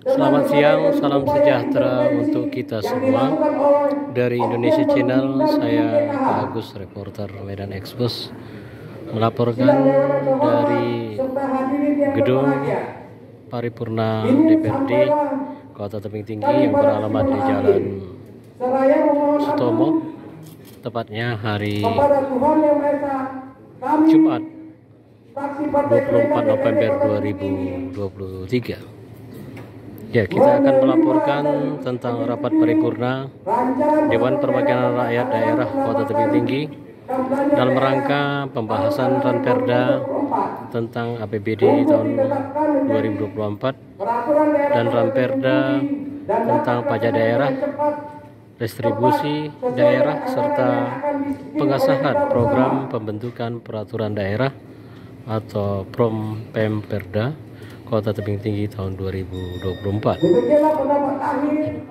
Selamat siang, salam sejahtera untuk kita semua. Dari Indonesia Channel, saya Pak Agus, reporter Medan Expos, melaporkan dari gedung paripurna DPRD Kota Tebing Tinggi yang beralamat di Jalan Sutomo, tepatnya hari Jumat 24 November 2023. Ya, kita akan melaporkan tentang rapat paripurna Dewan Perwakilan Rakyat Daerah Kota Tebing Tinggi dalam rangka pembahasan Ranperda tentang APBD tahun 2024 dan Ranperda tentang pajak daerah, distribusi daerah, serta pengesahan program pembentukan peraturan daerah atau Pemperda Kota Tebing Tinggi tahun 2024. Demikianlah pendapat akhir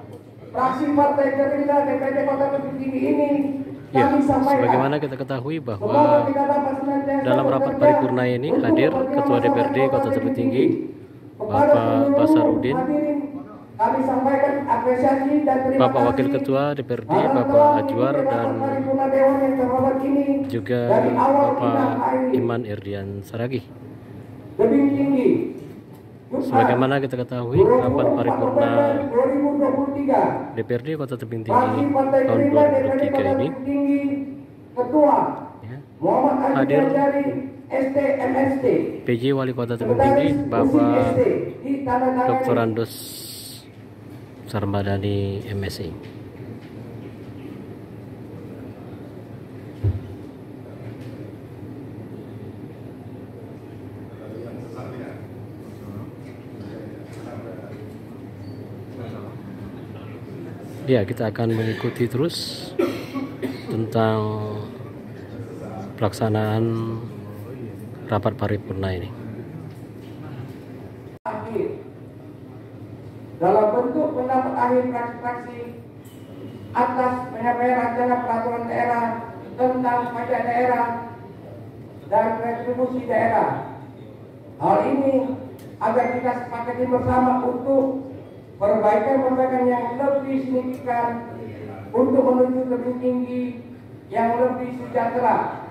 fraksi Partai Gerindra DPRD Kota Tebing Tinggi ini. Ya, sebagaimana kita ketahui bahwa dalam rapat paripurna ini hadir Ketua DPRD Kota Tebing Tinggi Bapak Basarudin, Bapak Wakil Ketua DPRD Bapak Ajwar, dan juga Bapak Iman Irdian Saragih. Sebagaimana kita ketahui, rapat paripurna DPRD Kota Tebing Tinggi tahun 2023 ini hadir PJ Wali Kota Tebing Tinggi Bapak Dr. Andos Sarmadani MSI. Ya, kita akan mengikuti terus tentang pelaksanaan rapat paripurna ini. Dalam bentuk pendapat akhir fraksi-fraksi atas penyampaian rancangan peraturan daerah tentang pajak daerah dan retribusi daerah. Hal ini agar kita sepakati bersama untuk perbaikan yang lebih signifikan untuk menuju tebing tinggi yang lebih sejahtera,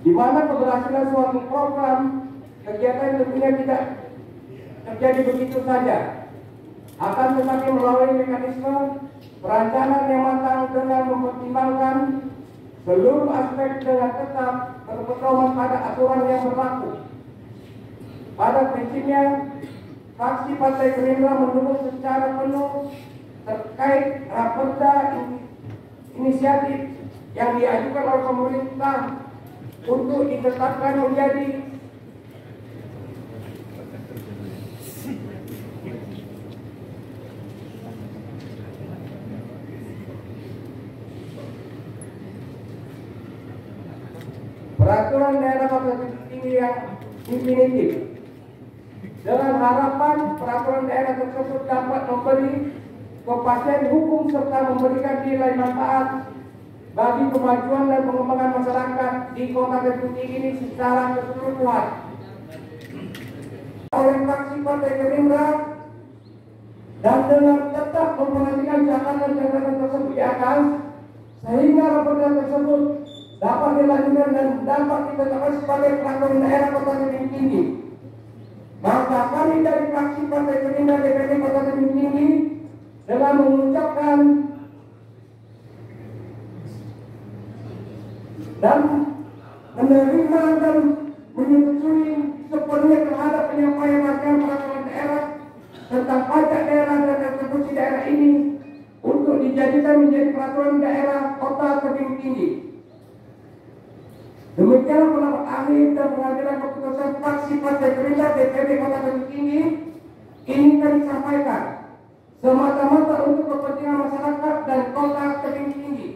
di mana keberhasilan suatu program kegiatan tentunya tidak terjadi begitu saja, akan tetapi melalui mekanisme perencanaan yang matang dengan mempertimbangkan seluruh aspek dengan tetap berpedoman pada aturan yang berlaku. Pada prinsipnya, fraksi Partai Gerindra mendukung secara penuh terkait raperda inisiatif yang diajukan oleh pemerintah untuk ditetapkan menjadi peraturan daerah Kota Tebing Tinggi yang definitif, dengan harapan peraturan daerah tersebut dapat memberi kepastian hukum serta memberikan nilai manfaat bagi kemajuan dan pengembangan masyarakat di Kota Tebing Tinggi ini secara keseluruhan. Oleh fraksi Partai Gerindra dan dengan tetap memperhatikan catatan-catatan tersebut di atas, sehingga raperda tersebut dapat dilanjutkan dan dapat ditetapkan sebagai peraturan daerah Kota Tebing Tinggi. Maka kami dari fraksi Partai Gerindra DPRD Kota Tebing Tinggi dengan mengucapkan dan menerima dan menyetujui sepenuhnya terhadap penyampaian rancangan peraturan daerah tentang pajak daerah dan retribusi daerah ini untuk dijadikan menjadi peraturan daerah Kota Tebing Tinggi. Demikian pendapat akhir dan pengambilan keputusan fraksi Partai Gerindra DPRD Kota Tebing Tinggi ini kami sampaikan semata-mata untuk kepentingan masyarakat dan Kota Tebing Tinggi.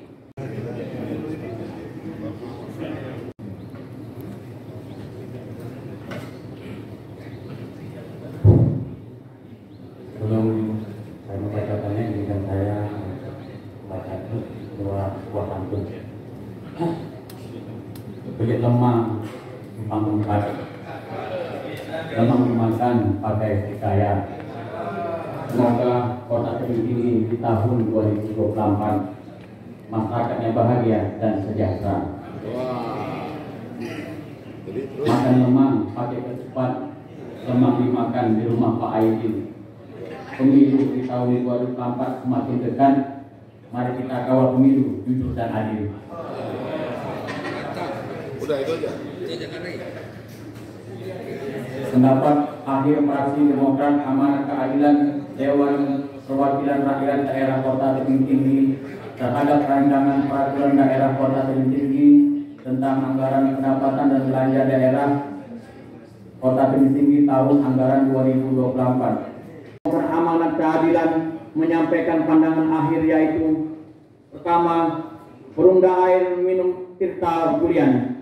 Sebelum saya membacakannya, izinkan saya membaca dua buah pantun. Begitu lemah di panggung kaca, lemah dimakan pakai hikayat. Semoga Kota Tebing Tinggi di tahun 2024 masyarakatnya bahagia dan sejahtera. Makan lemang pakai ketupat, lemang dimakan di rumah Pak Aidin. Pemilu di tahun 2024 semakin dekat. Mari kita kawal pemilu jujur dan adil. Udah itu aja. Pendapat akhir fraksi Demokrat Amanat Keadilan Dewan Perwakilan Rakyat Daerah Kota Tebing Tinggi terhadap rancangan peraturan daerah Kota Tebing Tinggi tentang anggaran pendapatan dan belanja daerah Kota Tebing Tinggi tahun anggaran 2024. Amanat Keadilan menyampaikan pandangan akhir, yaitu pertama, Perumda Air Minum Tirta Bulian.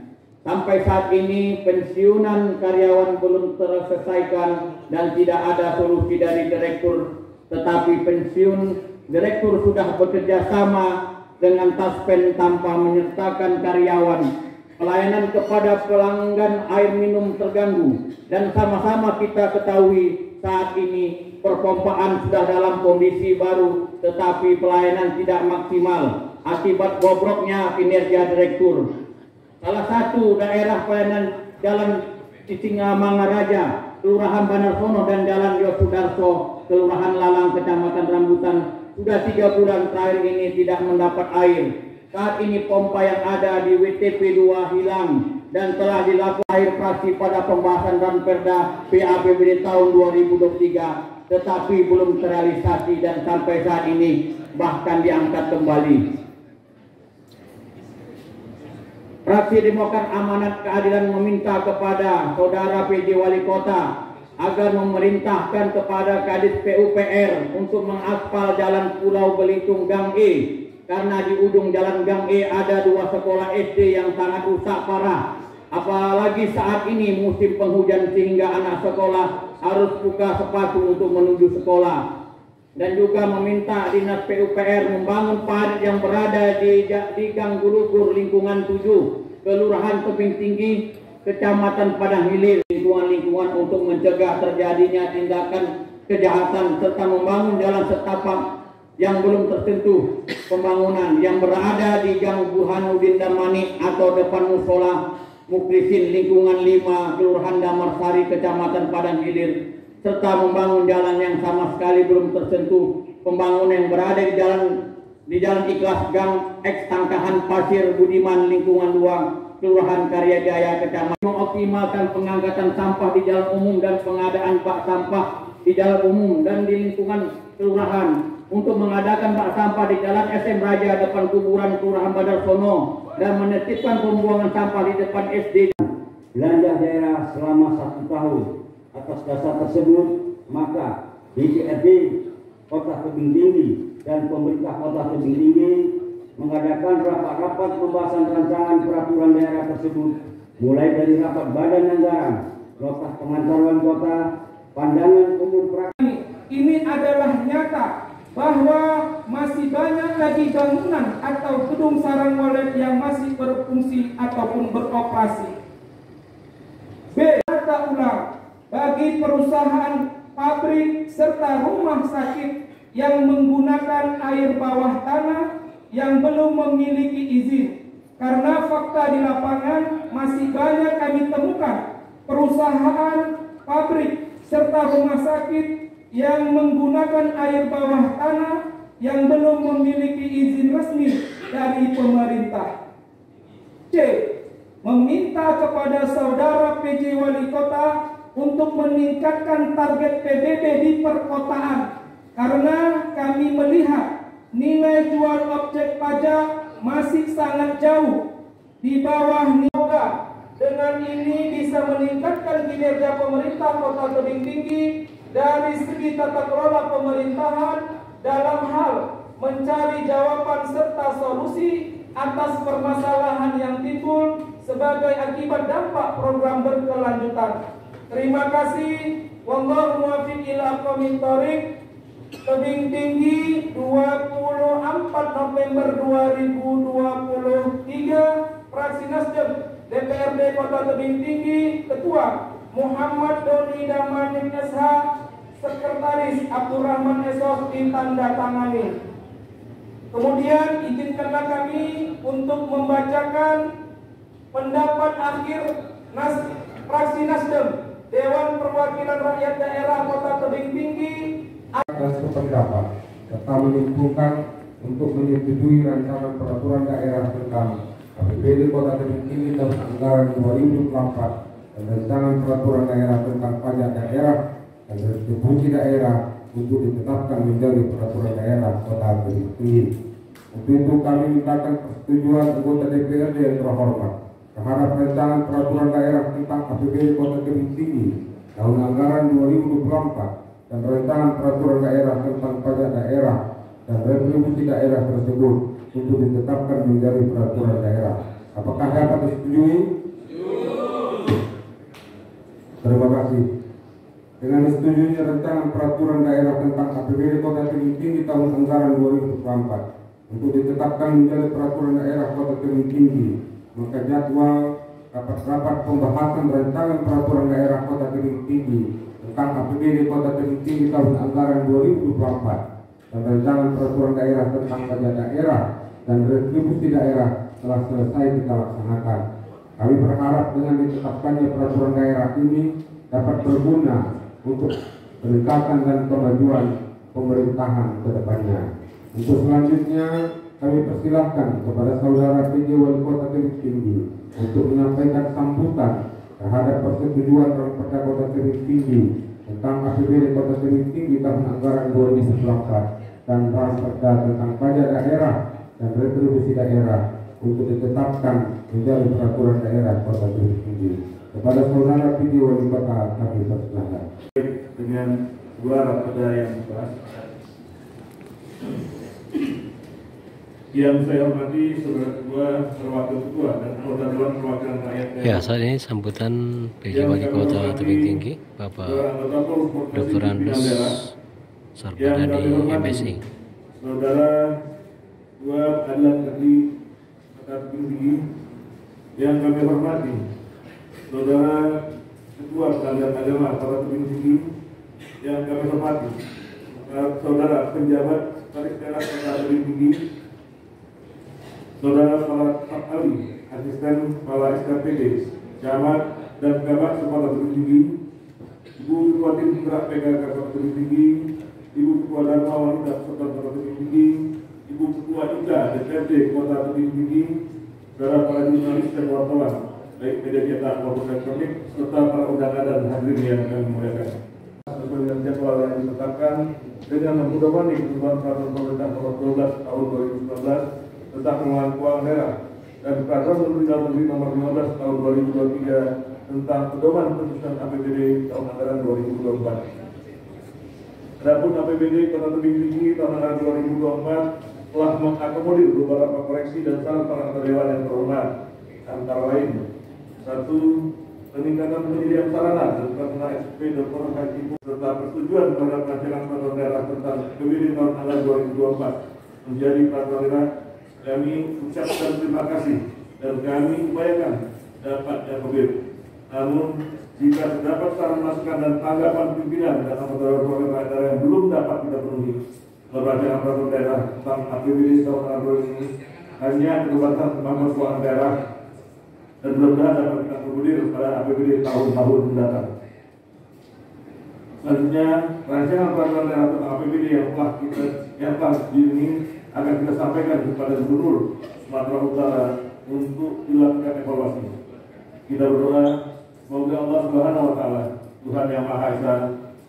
Sampai saat ini pensiunan karyawan belum terselesaikan dan tidak ada solusi dari direktur, tetapi pensiun direktur sudah bekerja sama dengan Taspen tanpa menyertakan karyawan. Pelayanan kepada pelanggan air minum terganggu, dan sama-sama kita ketahui saat ini perpompaan sudah dalam kondisi baru, tetapi pelayanan tidak maksimal akibat bobroknya kinerja direktur. Salah satu daerah pelayanan Jalan Cicingamangaraja, Kelurahan Banarsono, dan Jalan Yosudarso, Kelurahan Lalang, Kecamatan Rambutan, sudah 3 bulan terakhir ini tidak mendapat air. Saat ini pompa yang ada di WTP 2 hilang dan telah dilakukan air fraksi pada pembahasan Ranperda PAPBD tahun 2023, tetapi belum terrealisasi dan sampai saat ini bahkan diangkat kembali. Fraksi Demokrat Amanat Keadilan meminta kepada Saudara PJ Wali Kota agar memerintahkan kepada Kadis PUPR untuk mengaspal Jalan Pulau Belitung Gang E, karena di ujung Jalan Gang E ada 2 sekolah SD yang sangat rusak parah. Apalagi saat ini musim penghujan sehingga anak sekolah harus buka sepatu untuk menuju sekolah. Dan juga meminta Dinas PUPR membangun parit yang berada di Gang Gulugur lingkungan 7, Kelurahan Tebing Tinggi, Kecamatan Padang Hilir, lingkungan untuk mencegah terjadinya tindakan kejahatan, serta membangun jalan setapak yang belum tersentuh pembangunan yang berada di Gang Burhanuddin Damani atau depan Musola Muklisin lingkungan 5, Kelurahan Damarsari, Kecamatan Padang Hilir, serta membangun jalan yang sama sekali belum tersentuh pembangunan yang berada di jalan Ikhlas Gang X Tangkahan Pasir Budiman lingkungan 2, Kelurahan Karyajaya, Kecamatan. Mengoptimalkan pengangkatan sampah di jalan umum dan pengadaan bak sampah di jalan umum dan di lingkungan kelurahan, untuk mengadakan bak sampah di Jalan SM Raja depan kuburan Kelurahan Banarsono dan menetipkan pembuangan sampah di depan SD. Belanja daerah selama 1 tahun. Atas dasar tersebut, maka DPRD Kota Tebing Tinggi dan pemerintah Kota Tebing Tinggi mengadakan rapat-rapat pembahasan rancangan peraturan daerah tersebut, mulai dari rapat badan anggaran, nota pengaturan kota, pandangan umum praksi. Ini adalah nyata bahwa masih banyak lagi bangunan atau gedung sarang walet yang masih berfungsi ataupun beroperasi. B. Data ulang bagi perusahaan, pabrik, serta rumah sakit yang menggunakan air bawah tanah yang belum memiliki izin. Karena fakta di lapangan masih banyak kami temukan perusahaan, pabrik, serta rumah sakit yang menggunakan air bawah tanah yang belum memiliki izin resmi dari pemerintah. C. Meminta kepada Saudara PJ Wali Kota untuk meningkatkan target PDB di perkotaan, karena kami melihat nilai jual objek pajak masih sangat jauh di bawah nilai. Dengan ini bisa meningkatkan kinerja pemerintah Kota Tebing Tinggi dari segi tata kelola pemerintahan dalam hal mencari jawaban serta solusi atas permasalahan yang timbul sebagai akibat dampak program berkelanjutan. Terima kasih. Wallahu muwaffiq ila aqwamit thoriq. Tebing Tinggi 24 November 2023, Fraksi Nasdem DPRD Kota Tebing Tinggi, Ketua Muhammad Doni Damanik SH, Sekretaris Abdurrahman Esos ditandatangani. Kemudian izinkanlah kami untuk membacakan pendapat akhir fraksi Nasdem Dewan Perwakilan Rakyat Daerah Kota Tebing Tinggi dan sependapat serta menyimpulkan untuk menyetujui rancangan peraturan daerah tentang APBD Kota Tebing Tinggi tahun anggaran 2024 dan rancangan peraturan daerah tentang pajak daerah dan distribusi daerah untuk ditetapkan menjadi peraturan daerah Kota Tebing Tinggi. Untuk itu kami mintakan persetujuan anggota DPRD yang terhormat terhadap rancangan peraturan daerah tentang APBD Kota Tebing Tinggi tahun anggaran 2024 dan rancangan peraturan daerah tentang pajak daerah dan retribusi daerah tersebut untuk ditetapkan menjadi peraturan daerah. Apakah dapat disetujui? Terima kasih. Dengan disetujuinya rancangan peraturan daerah tentang APBD Kota Tebing Tinggi tahun anggaran 2024 untuk ditetapkan menjadi peraturan daerah Kota Tebing Tinggi, maka jadwal rapat-rapat pembahasan rancangan peraturan daerah Kota Tebing Tinggi tentang APBD Kota Tebing Tinggi tahun anggaran 2024 dan rancangan peraturan daerah tentang pajak daerah dan retribusi daerah telah selesai kita laksanakan. Kami berharap dengan ditetapkannya peraturan daerah ini dapat berguna untuk peningkatan dan kemajuan pemerintahan ke depannya. Untuk selanjutnya kami persilahkan kepada Saudara PJ Wali Kota Tebing Tinggi untuk menyampaikan sambutan terhadap persetujuan Raperda Kota Tebing Tinggi tentang APBD Kota Tebing Tinggi tahun anggaran 2024 dan Raperda tentang pajak daerah dan retribusi daerah untuk ditetapkan menjadi peraturan daerah Kota Tebing Tinggi. Kepada Saudara PJ Wali Kota kami persilahkan. Dengan dua raperda yang dibahas, yang saya hormati Saudara Ketua, Wakil Ketua dan Anggota Dewan Perwakilan Rakyat Daerah. Ya, saat ini sambutan PJ Wali Kota Tebing Tinggi Bapak Dr. Andes Sarbadani MSI. Saudara Ketua Pengadilan Negeri Kota Tebing Tinggi yang kami hormati, Saudara Ketua Pengadilan Agama Kota Tebing Tinggi yang kami hormati, Saudara Penjabat Sekretaris Daerah Kota Tebing Tinggi, Saudara Kepala Staf Ahli, Asisten Kepala SKPD, Camat dan Camat Kota Tebing Tinggi, Ibu Ketua Tim Gerak PKK Kota Tebing Tinggi, Ibu Ketua Dharma Wanita Kota Tebing Tinggi, Ibu Ketua IKA DPRD Kota Tebing Tinggi, saudara para jurnalis dan wartawan, baik media cetak maupun elektronik, serta para undangan dan hadirin yang kami muliakan. Sesuai dengan jadwal yang ditetapkan dengan mempedomani ketentuan peraturan pemerintah nomor 12 tahun 2019 tentang pengelolaan keuangan daerah dan peraturan Menteri Dalam Negeri nomor 15 tahun 2023 tentang pedoman penyusunan APBD tahun anggaran 2024. Adapun APBD Kota Tebing Tinggi tahun anggaran 2024 telah mengakomodir beberapa koreksi dan saran para anggota dewan yang terhormat, antara lain: 1. Peningkatan penyediaan sarana dan prasarana SP dan proses ibu serta persetujuan terhadap rancangan peraturan daerah tentang APBD tahun anggaran 2024 menjadi peraturan daerah. Kami ucapkan terima kasih dan kami upayakan dapat diakomodir. Namun jika terdapat saran masukan dan tanggapan pimpinan dan anggota dewan daerah yang belum dapat kita penuhi, rancangan peraturan daerah tentang APBD tahun anggaran ini hanya keterlibatan kemampuan keuangan daerah dan mudah-mudahan dapat kita akomodir pada APBD tahun-tahun mendatang. Selanjutnya, rancangan peraturan daerah tentang APBD yang telah ini akan kita sampaikan kepada Gubernur Sumatera Utara untuk dilakukan evaluasi. Kita berdoa semoga Allah Subhanahu wa Ta'ala, Tuhan yang Maha Esa,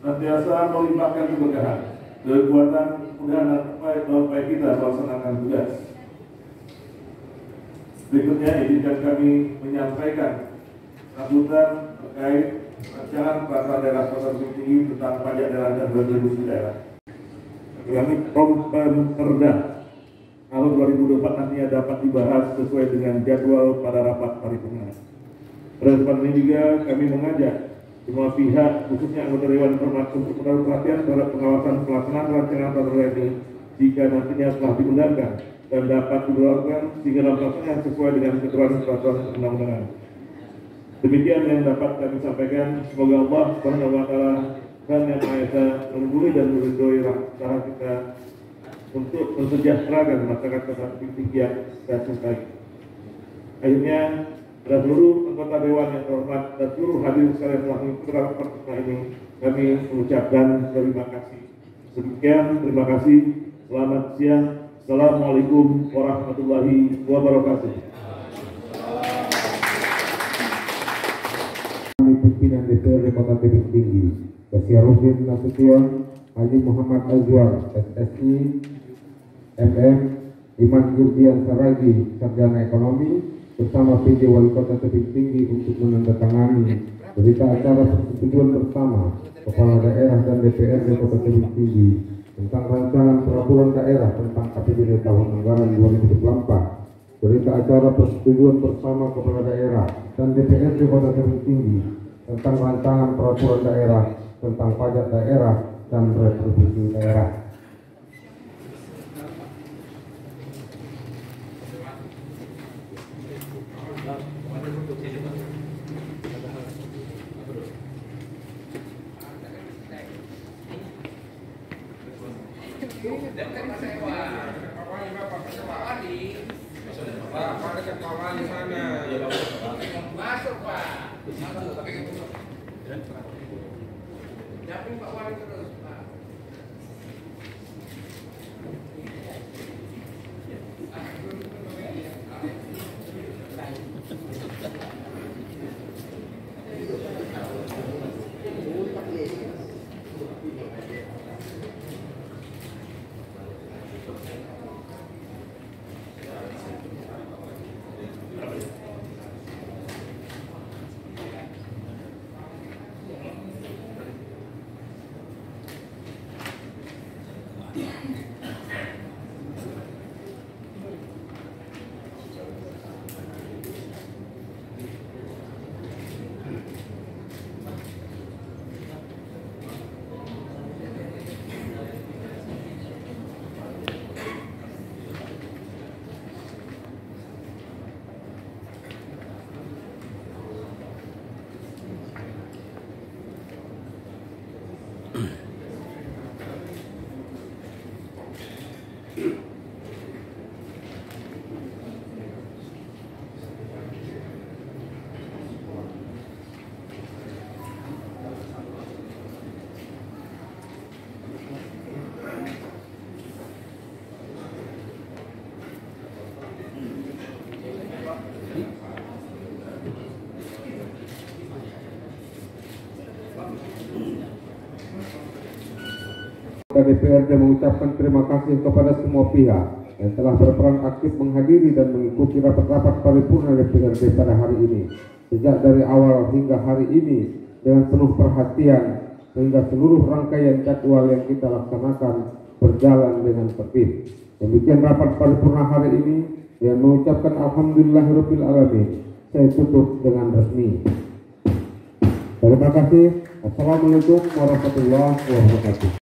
senantiasa melimpahkan keberkahan, kekuatan, kemudahan dan upaya kita melaksanakan tugas. Berikutnya izinkan kami menyampaikan sambutan terkait rancangan peraturan daerah Kota Tebing Tinggi tentang pajak daerah dan retribusi daerah. Kami Perda tahun 2024 nantinya dapat dibahas sesuai dengan jadwal pada rapat paripurna. Pada kesempatan ini juga kami mengajak semua pihak, khususnya anggota Dewan Perwakilan, untuk menaruh perhatian terhadap pengawasan pelaksanaan rancangan peraturan ini jika nantinya telah diundangkan dan dapat dilakukan sehingga dalam pelaksanaan sesuai dengan ketentuan peraturan undang-undangan. Demikian yang dapat kami sampaikan. Semoga Allah Subhanahu wa Ta'ala dan Yang Maha Esa memulai dan meridhoi cara kita untuk mensejahterakan masyarakat Kota Tebing Tinggi yang saya cintai. Akhirnya, pada seluruh anggota Dewan yang terhormat dan seluruh hadirin sekalian telah mengikuti rapat kita ini, kami mengucapkan terima kasih. Sekian, terima kasih. Selamat siang. Assalamualaikum warahmatullahi wabarakatuh. Pimpinan DPRD Kota Tebing Tinggi, Basyarudin Nasution, Haji Muhammad Azwar, SSI, MM, Iman Yurdian Saragi, Sarjana Ekonomi, bersama PJ Wali Kota Tebing Tinggi untuk menandatangani berita acara persetujuan bersama Kepala Daerah dan DPRD Kota Tebing Tinggi tentang rancangan peraturan daerah tentang APBD tahun anggaran 2024, berita acara persetujuan bersama Kepala Daerah dan DPRD Kota Tebing Tinggi tentang rancangan peraturan daerah tentang pajak daerah dan retribusi daerah. DPRD mengucapkan terima kasih kepada semua pihak yang telah berperan aktif menghadiri dan mengikuti rapat-rapat paripurna DPRD pada hari ini. Sejak dari awal hingga hari ini dengan penuh perhatian sehingga seluruh rangkaian jadwal yang kita laksanakan berjalan dengan tertib. Demikian rapat paripurna hari ini yang mengucapkan alhamdulillahirabbil alamin. Saya tutup dengan resmi. Terima kasih. Assalamualaikum warahmatullahi wabarakatuh.